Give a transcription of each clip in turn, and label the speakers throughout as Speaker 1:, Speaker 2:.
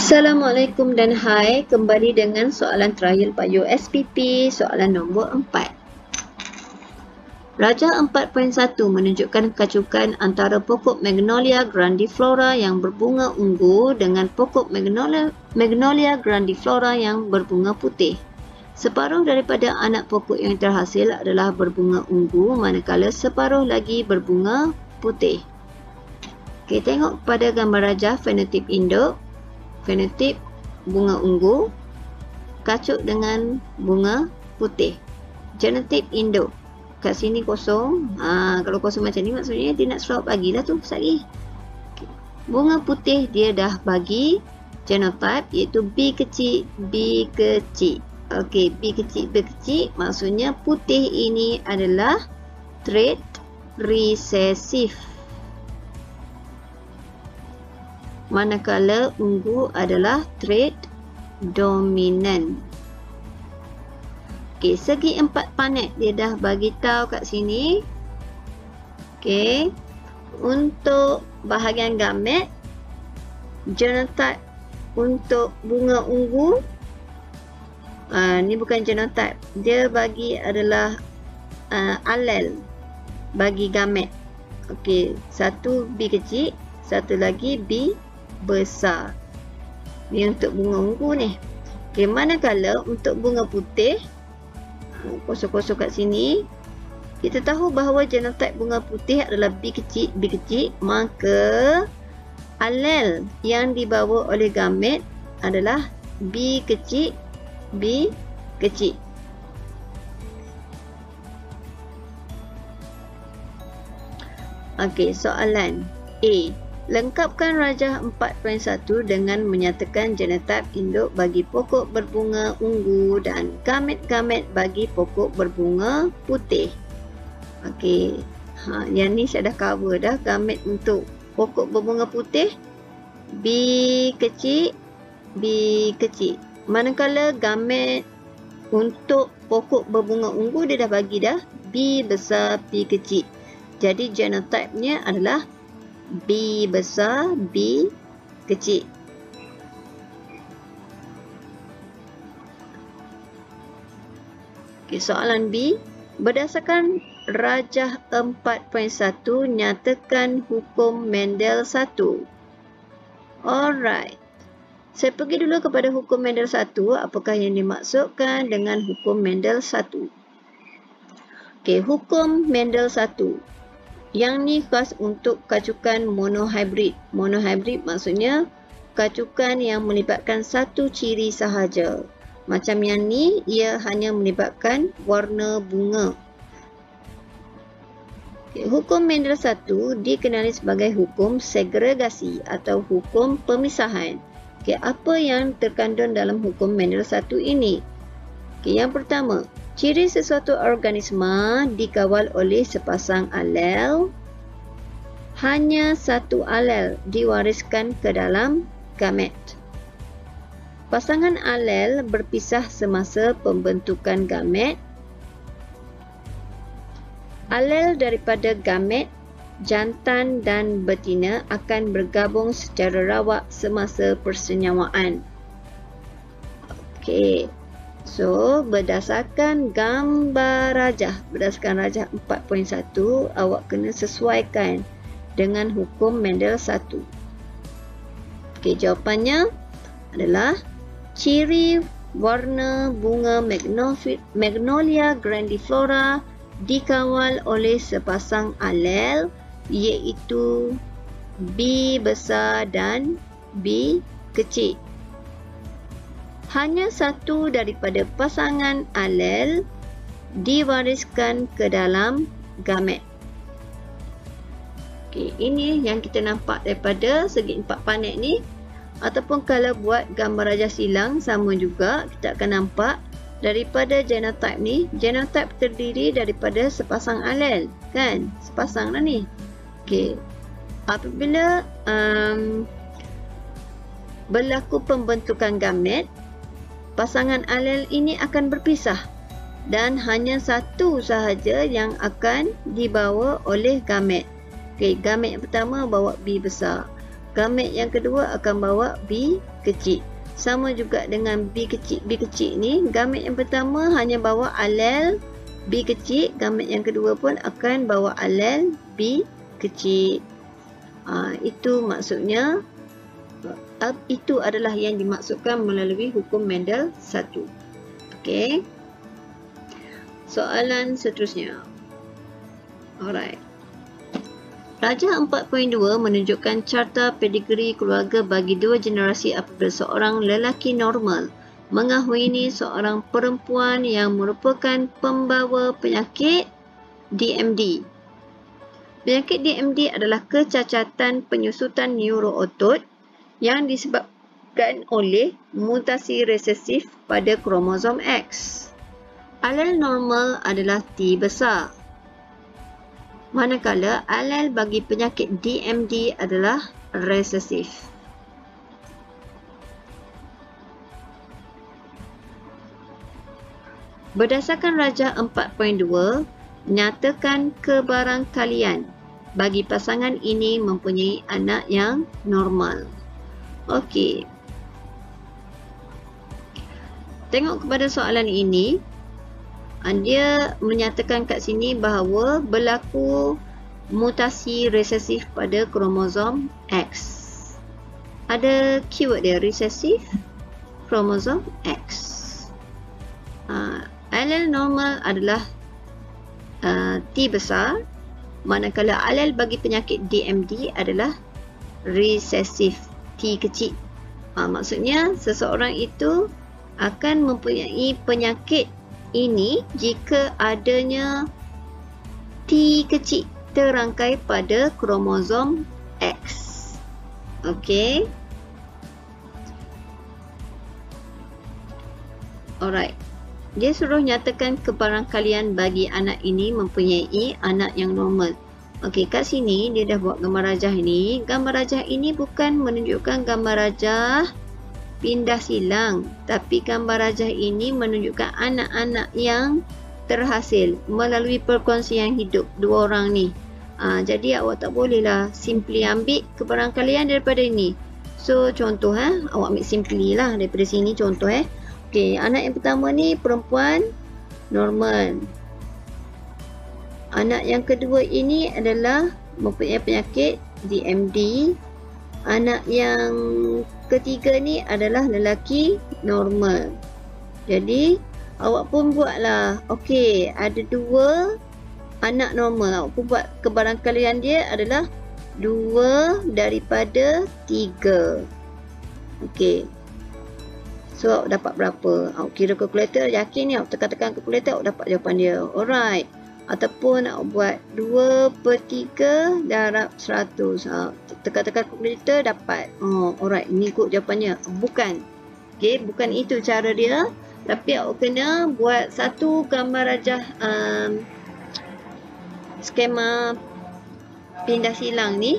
Speaker 1: Assalamualaikum dan hai, kembali dengan soalan trial bio SPP soalan nombor 4. Rajah 4.1 menunjukkan kacukan antara pokok Magnolia grandiflora yang berbunga ungu dengan pokok Magnolia grandiflora yang berbunga putih. Separuh daripada anak pokok yang terhasil adalah berbunga ungu, manakala separuh lagi berbunga putih. Okey, tengok pada gambar rajah fenotip induk. Fenotip bunga ungu kacuk dengan bunga putih. Genotip induk. Kat sini kosong. Kalau kosong macam ni maksudnya dia nak slot bagilah tu sekali. Okay. Bunga putih dia dah bagi genotype iaitu B kecil B kecil. Okey, B kecil B kecil maksudnya putih ini adalah trait resesif. Manakala ungu adalah trait dominan. Okey, segi empat planet dia dah bagi tahu kat sini. Okey, untuk bahagian gamet, genotype untuk bunga ungu, ni bukan genotype, dia bagi adalah alel bagi gamet. Okey, satu B kecil, satu lagi B besar. Ni untuk bunga ungu ni. Okey, manakala untuk bunga putih, kosong-kosong kat sini, kita tahu bahawa genotype bunga putih adalah B kecil B kecil, maka alel yang dibawa oleh gamet adalah B kecil B kecil. Okey, soalan A. Lengkapkan rajah 4.1 dengan menyatakan genotype induk bagi pokok berbunga ungu dan gamet-gamet bagi pokok berbunga putih. Okey, yang ni saya dah cover dah. Gamet untuk pokok berbunga putih B kecil B kecil. Manakala gamet untuk pokok berbunga ungu dia dah bagi dah B besar B kecil. Jadi genotype-nya adalah B besar B kecil. Okay, soalan B. Berdasarkan rajah 4.1 nyatakan hukum Mendel 1. Alright. Saya pergi dulu kepada hukum Mendel 1. Apakah yang dimaksudkan dengan hukum Mendel 1? Okay, hukum Mendel 1. Yang ni khas untuk kacukan monohybrid. Monohybrid maksudnya kacukan yang melibatkan satu ciri sahaja. Macam yang ni, ia hanya melibatkan warna bunga. Okay, hukum Mendel 1 dikenali sebagai hukum segregasi atau hukum pemisahan. Okay, apa yang terkandung dalam hukum Mendel 1 ini? Okay, yang pertama, ciri sesuatu organisma dikawal oleh sepasang alel. Hanya satu alel diwariskan ke dalam gamet. Pasangan alel berpisah semasa pembentukan gamet. Alel daripada gamet jantan dan betina akan bergabung secara rawak semasa persenyawaan. Okey. So, berdasarkan gambar rajah, berdasarkan rajah 4.1, awak kena sesuaikan dengan hukum Mendel 1. Okey, jawapannya adalah ciri warna bunga Magnolia grandiflora dikawal oleh sepasang alel iaitu B besar dan B kecil. Hanya satu daripada pasangan alel diwariskan ke dalam gamet. Okey, ini yang kita nampak daripada segi empat planet ni. Ataupun kalau buat gambar rajah silang sama juga, kita akan nampak daripada genotype ni. Genotype terdiri daripada sepasang alel, kan? Sepasang lah ni. Okey. Apabila berlaku pembentukan gamet, pasangan alel ini akan berpisah dan hanya satu sahaja yang akan dibawa oleh gamet. Okey, gamet yang pertama bawa B besar. gamet yang kedua akan bawa B kecil. Sama juga dengan B kecil ni, gamet yang pertama hanya bawa alel B kecil, gamet yang kedua pun akan bawa alel B kecil. Itu maksudnya, itu adalah yang dimaksudkan melalui hukum Mendel 1. Okey. Soalan seterusnya. Alright. Rajah 4.2 menunjukkan carta pedigree keluarga bagi dua generasi apabila seorang lelaki normal mengahwini seorang perempuan yang merupakan pembawa penyakit DMD. Penyakit DMD adalah kecacatan penyusutan neurootot yang disebabkan oleh mutasi resesif pada kromosom X. Alel normal adalah T besar, manakala alel bagi penyakit DMD adalah resesif. Berdasarkan Rajah 4.2, nyatakan kebarangkalian bagi pasangan ini mempunyai anak yang normal. Okey. Tengok kepada soalan ini. Dia menyatakan kat sini bahawa berlaku mutasi resesif pada kromosom X. Ada keyword dia, resesif kromosom X. Alel normal adalah T besar, manakala alel bagi penyakit DMD adalah resesif T kecil. Maksudnya seseorang itu akan mempunyai penyakit ini jika adanya T kecil terangkai pada kromosom X. Okey. Alright. Dia suruh nyatakan kebarangkalian bagi anak ini mempunyai anak yang normal. Okey, kat sini dia dah buat gambar rajah ini. Gambar rajah ini bukan menunjukkan gambar rajah pindah silang, tapi gambar rajah ini menunjukkan anak-anak yang terhasil melalui perkongsian hidup dua orang ni. Jadi awak tak bolehlah simply ambil kebarangkalian daripada ini. So contoh awak ambil simply lah daripada sini contoh Okey, anak yang pertama ni perempuan normal. Anak yang kedua ini adalah mempunyai penyakit DMD. Anak yang ketiga ni adalah lelaki normal. Jadi awak pun buatlah. Okey, ada dua anak normal. Awak pun buat kebarangkalian dia adalah 2 daripada 3. Okey. So awak dapat berapa? Awak kira kalkulator, yakin ni awak tekan-tekan kalkulator awak dapat jawapan dia. Alright. Ataupun awak buat 2/3 darab 100. Tekan-tekan kalkulator dapat. Alright, ni kot jawapannya. Bukan. Okey, bukan itu cara dia. Tapi awak kena buat satu gambar rajah skema pindah silang ni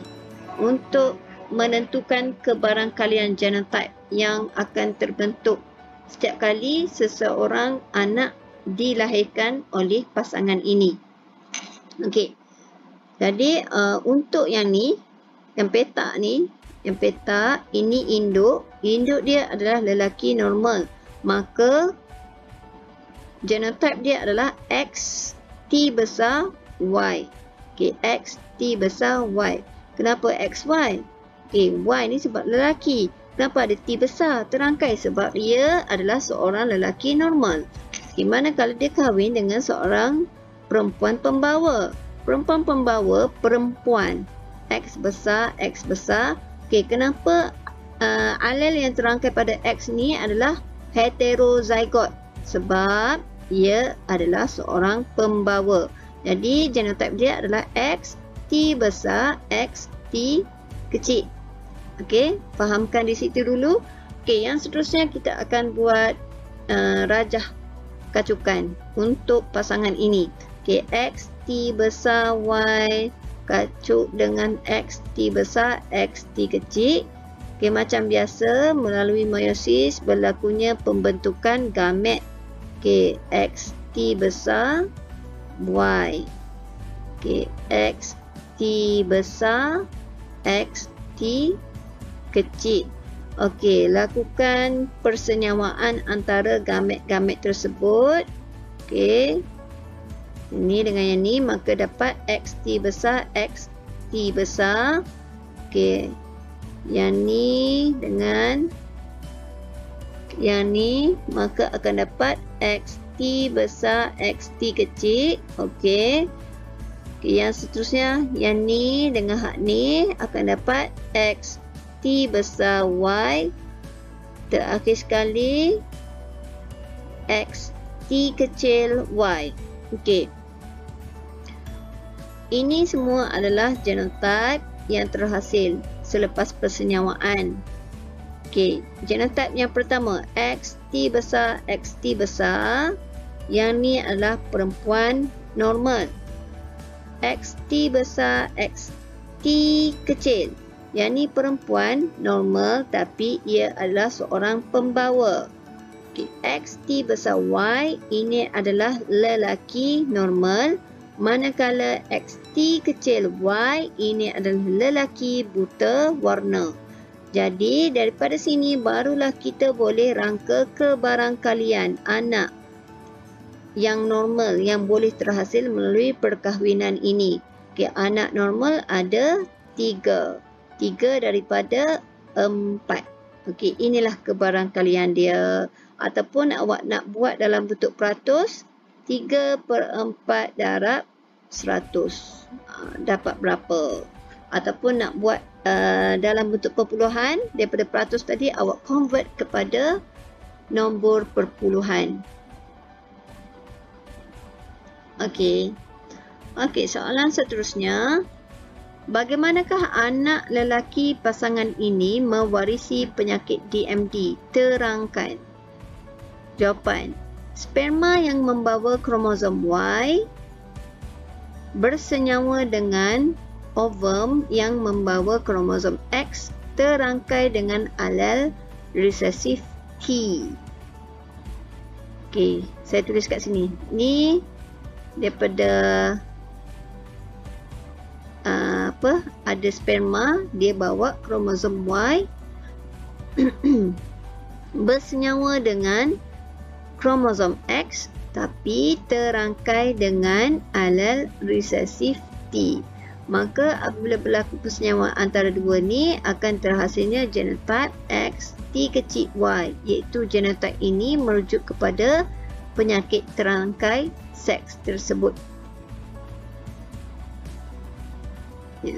Speaker 1: untuk menentukan kebarangkalian genotype yang akan terbentuk setiap kali seseorang anak dilahirkan oleh pasangan ini. Okey. Jadi untuk yang ni, yang petak ni, yang petak ini induk dia adalah lelaki normal. Maka genotype dia adalah X T besar Y. Okey, X T besar Y. Kenapa XY? Okey, Y ni sebab lelaki. Kenapa ada T besar terangkai? Sebab dia adalah seorang lelaki normal. Di mana kalau dia kahwin dengan seorang perempuan pembawa. Perempuan pembawa, perempuan. X besar, X besar. Okey, kenapa alel yang terangkai pada X ni adalah heterozygot? Sebab dia adalah seorang pembawa. Jadi genotype dia adalah X T besar, X T kecil. Okey, fahamkan di situ dulu. Okey, yang seterusnya kita akan buat rajah kacukan untuk pasangan ini. Okey, X T besar Y kacuk dengan X T besar, X T kecil. Okey, macam biasa melalui meiosis berlakunya pembentukan gamet. Okey, X T besar Y. Okey, X T besar, X T kecil. Okey, lakukan persenyawaan antara gamet-gamet tersebut. Okey. Ini dengan yang ni, maka dapat XT besar, XT besar. Okey. Yang ni dengan yang ni, maka akan dapat XT besar, XT kecil. Okey. Okey, yang seterusnya, yang ni dengan hak ni akan dapat XT besar Y. Terakhir sekali, XT kecil Y. Okey. Ini semua adalah genotype yang terhasil selepas persenyawaan. Okey, genotype yang pertama, XT besar, XT besar. Yang ni adalah perempuan normal. XT besar, XT kecil. Yang ni perempuan normal tapi ia adalah seorang pembawa. Okey, XT besar Y, ini adalah lelaki normal. Manakala XT kecil Y, ini adalah lelaki buta warna. Jadi daripada sini barulah kita boleh rangka kebarangkalian anak yang normal yang boleh terhasil melalui perkahwinan ini. Okay, anak normal ada 3. 3 daripada 4. Okey, inilah kebarangkalian dia. Ataupun awak nak buat dalam bentuk peratus, 3/4 darab 100. Dapat berapa? Ataupun nak buat dalam bentuk perpuluhan, daripada peratus tadi awak convert kepada nombor perpuluhan. Okey. Okey, soalan seterusnya. Bagaimanakah anak lelaki pasangan ini mewarisi penyakit DMD? Terangkan. Jawapan. Sperma yang membawa kromosom Y bersenyawa dengan ovum yang membawa kromosom X terangkai dengan alel resesif T. Okey, saya tulis kat sini. Ni daripada ada sperma, dia bawa kromosom Y bersenyawa dengan kromosom X tapi terangkai dengan alel resesif T. Maka apabila berlaku persenyawaan antara dua ni akan terhasilnya genotype XT kecil Y, iaitu genotype ini merujuk kepada penyakit terangkai seks tersebut. Ya.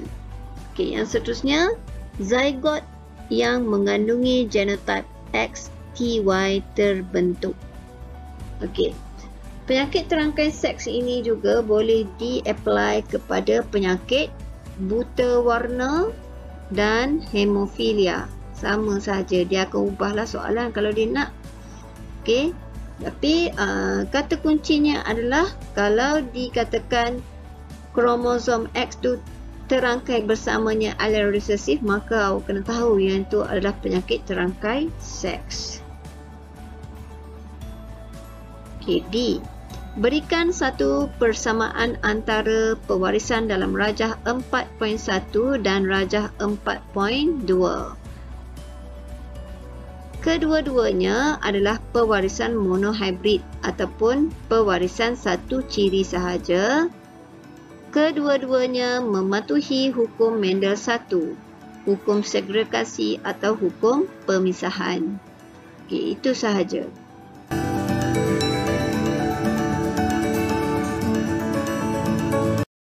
Speaker 1: Okey, yang seterusnya, zygote yang mengandungi genotype XTY terbentuk. Okey. Penyakit terangkai seks ini juga boleh di-apply kepada penyakit buta warna dan hemofilia. Sama saja, dia akan ubahlah soalan kalau dia nak. Okey. Tapi kata kuncinya adalah kalau dikatakan kromosom X tu terangkai bersamanya alel resesif, maka awak kena tahu yang itu adalah penyakit terangkai seks. Okey, D. Berikan satu persamaan antara pewarisan dalam rajah 4.1 dan rajah 4.2. Kedua-duanya adalah pewarisan monohybrid ataupun pewarisan satu ciri sahaja. Kedua-duanya mematuhi hukum Mendel 1, hukum segregasi atau hukum pemisahan. Okey, itu sahaja.